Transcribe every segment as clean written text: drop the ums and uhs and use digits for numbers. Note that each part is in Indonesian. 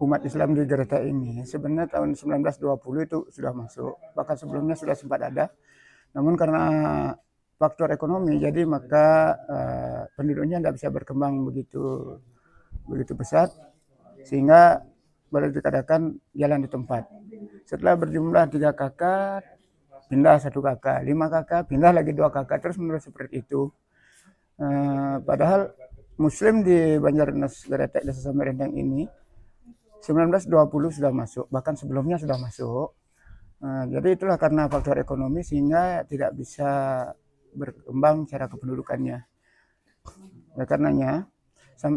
umat Islam di Gereta ini sebenarnya tahun 1920 itu sudah masuk, bahkan sebelumnya sudah sempat ada. Namun karena faktor ekonomi, jadi maka penduduknya tidak bisa berkembang begitu pesat, sehingga boleh dikatakan jalan di tempat. Setelah berjumlah 3 kakak, pindah 1 kakak, 5 kakak, pindah lagi 2 kakak, terus menerus seperti itu. Padahal Muslim di Banjarnes Geretek Desa Samarendang ini 1920 sudah masuk, bahkan sebelumnya sudah masuk. Jadi itulah karena faktor ekonomi sehingga tidak bisa berkembang cara kependudukannya. Oleh karenanya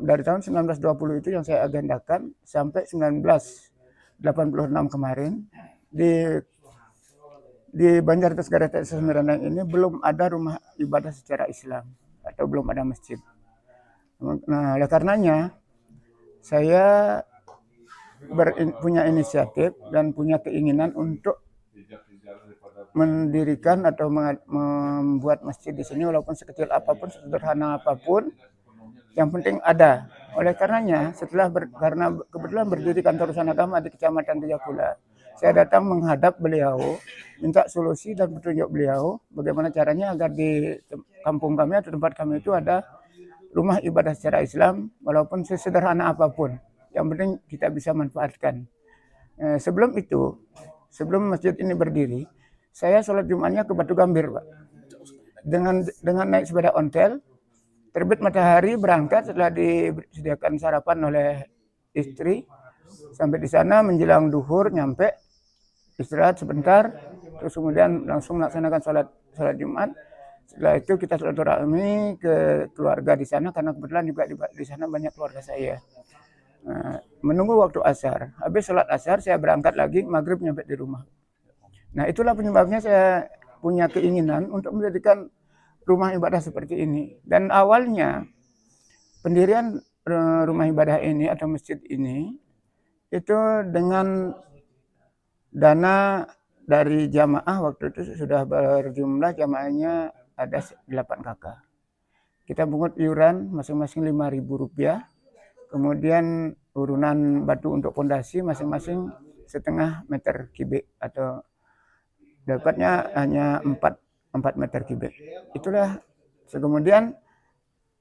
dari tahun 1920 itu yang saya agendakan sampai 1986 kemarin di Banjarnes Geretek Desa Samarendang ini belum ada rumah ibadah secara Islam atau belum ada masjid. Nah, oleh karenanya saya punya inisiatif dan punya keinginan untuk mendirikan atau membuat masjid di sini, walaupun sekecil apapun, sederhana apapun, yang penting ada. Oleh karenanya, karena kebetulan berdiri kantor urusan agama di Kecamatan Tijapula, saya datang menghadap beliau, minta solusi dan petunjuk beliau bagaimana caranya agar di kampung kami atau tempat kami itu ada rumah ibadah secara Islam, walaupun sesederhana apapun. Yang penting kita bisa manfaatkan. Sebelum masjid ini berdiri, saya sholat Jumatnya ke Batu Gambir, Pak. Dengan naik sepeda ontel, terbit matahari, berangkat setelah disediakan sarapan oleh istri. Sampai di sana menjelang duhur, nyampe, istirahat sebentar, terus kemudian langsung melaksanakan sholat Jumat. Setelah itu kita silaturahmi ke keluarga di sana, karena kebetulan juga di sana banyak keluarga saya. Menunggu waktu asar. Habis sholat asar, saya berangkat lagi, maghrib nyampe di rumah. Nah, itulah penyebabnya saya punya keinginan untuk mendirikan rumah ibadah seperti ini. Dan awalnya pendirian rumah ibadah ini atau masjid ini itu dengan dana dari jamaah. Waktu itu sudah berjumlah jamaahnya ada 8 kakak. Kita pungut iuran masing-masing Rp5.000. Kemudian urunan batu untuk pondasi masing-masing setengah meter kubik atau dapatnya hanya 4 meter kubik. Itulah. Kemudian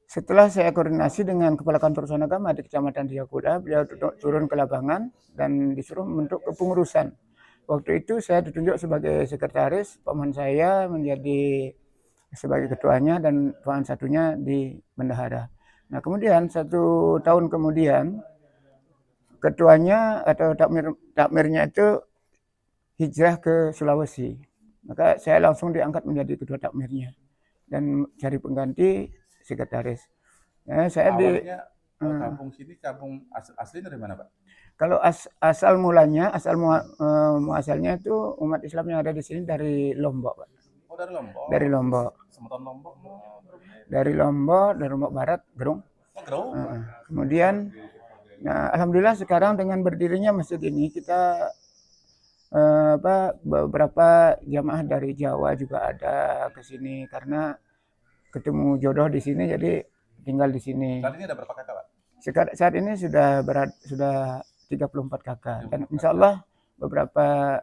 setelah saya koordinasi dengan Kepala Kantor Urusan Agama di Kecamatan Tijapula, beliau turun ke lapangan dan disuruh membentuk kepengurusan. Waktu itu saya ditunjuk sebagai sekretaris, paman saya menjadi sebagai ketuanya dan paman satunya di bendahara. Nah, kemudian 1 tahun kemudian ketuanya atau takmirnya itu hijrah ke Sulawesi. Maka saya langsung diangkat menjadi ketua takmirnya dan cari pengganti sekretaris. Saya awalnya kampung sini, kampung asli dari mana, Pak? Kalau asal mulanya, muasalnya itu umat Islam yang ada di sini dari Lombok, Pak. Oh, dari Lombok. Dari Lombok. Semeton Lombok. Dari Lombok Barat, Gerung. Oh, Gerung. Kemudian, nah, alhamdulillah sekarang dengan berdirinya masjid ini kita beberapa jamaah dari Jawa juga ada ke sini karena ketemu jodoh di sini, jadi tinggal di sini. Saat ini ada berapa kakak, Pak? Saat ini sudah 34 kakak dan insya Allah beberapa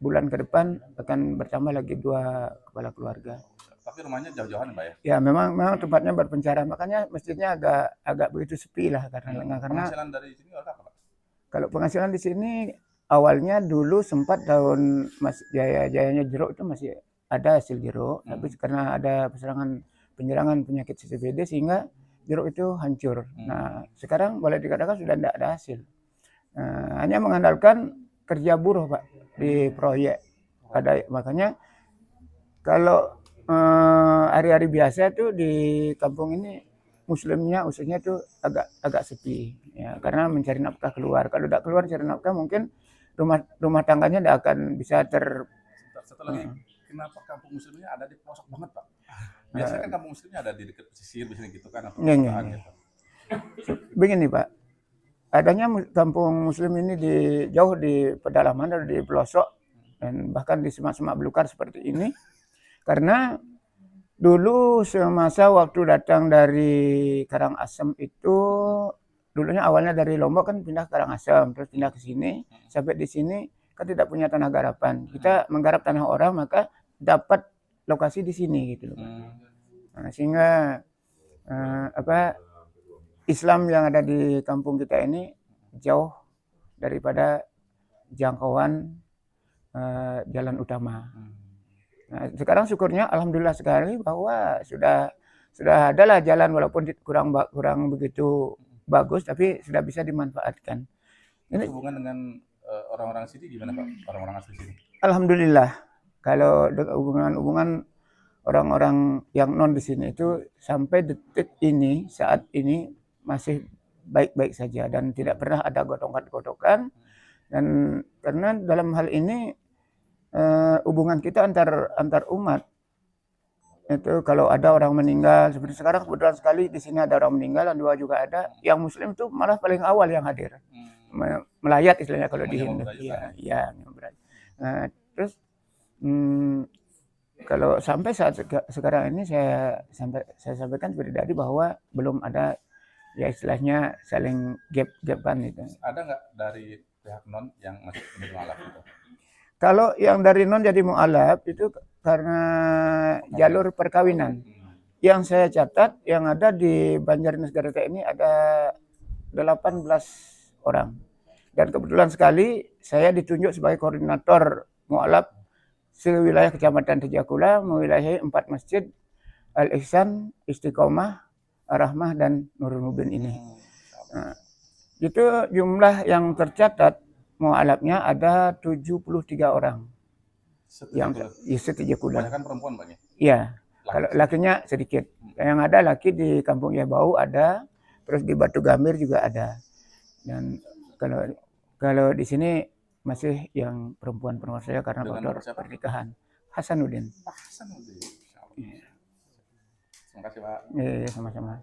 bulan ke depan akan bertambah lagi 2 kepala keluarga. Tapi rumahnya jauh-jauhan, Pak ya? Ya, memang tempatnya berpenjara, makanya masjidnya agak begitu sepi lah karena penghasilan dari sini apa, Pak? Kalau penghasilan di sini awalnya dulu sempat tahun jayanya jeruk itu masih ada hasil jeruk, tapi karena ada penyerangan penyakit CCBD sehingga jeruk itu hancur. Nah, sekarang boleh dikatakan sudah tidak ada hasil. Hanya mengandalkan kerja buruh, Pak, di proyek. Makanya kalau hari-hari biasa tuh di kampung ini Muslimnya usianya tuh agak sepi ya, karena mencari nafkah keluar. Kalau tidak keluar cari nafkah mungkin rumah tangganya tidak akan bisa Satu lagi, kenapa kampung Muslimnya ada di pelosok banget, Pak? Biasanya kan kampung Muslimnya ada di dekat pesisir di sini gitu kan, atau gitu. Begini, Pak, adanya kampung Muslim ini jauh di pedalaman atau di pelosok dan bahkan di semak-semak belukar seperti ini, karena dulu semasa waktu datang dari Karangasem itu dulunya awalnya dari Lombok kan pindah ke Karangasem, terus pindah ke sini, sampai di sini kan tidak punya tanah garapan. Kita menggarap tanah orang, maka dapat lokasi di sini gitu loh, Pak. Nah, sehingga Islam yang ada di kampung kita ini jauh daripada jangkauan jalan utama. Nah, sekarang syukurnya alhamdulillah sekali bahwa sudah adalah jalan walaupun kurang begitu bagus, tapi sudah bisa dimanfaatkan. Ini hubungan dengan orang-orang sini gimana Pak? Orang-orang asli sini? Alhamdulillah, kalau hubungan orang-orang yang non di sini itu sampai detik ini, saat ini masih baik-baik saja dan tidak pernah ada gotokan-gotokan. Dan karena dalam hal ini hubungan kita antar umat itu kalau ada orang meninggal seperti sekarang kebetulan sekali di sini ada orang meninggal dan dua juga ada yang muslim itu malah paling awal yang hadir melayat istilahnya kalau di Hindu. Iya. Nah, terus kalau sampai saat sekarang ini saya sampaikan seperti tadi bahwa belum ada ya istilahnya saling gap-gapan itu. Ada nggak dari pihak non yang masih menjadi mualaf itu? Kalau yang dari non jadi mualaf itu karena jalur perkawinan. Yang saya catat yang ada di Banjarnegara ini ada 18 orang. Dan kebetulan sekali saya ditunjuk sebagai koordinator mualaf sewilayah Kecamatan Tijakula, mewilayahi 4 masjid Al-Ihsan, Istiqomah, Ar-Rahmah, dan Nurul Mubin ini. Nah, itu jumlah yang tercatat mualafnya ada 73 orang. Setijakula. Kebanyakan perempuan Pak? Iya. Kalau lakinya sedikit. Yang ada laki di Kampung Yabau ada, terus di Batu Gambir juga ada. Dan kalau di sini masih yang perempuan saya karena faktor pernikahan. Hasanuddin. Hasanuddin. Terima kasih Pak. Iya, sama-sama.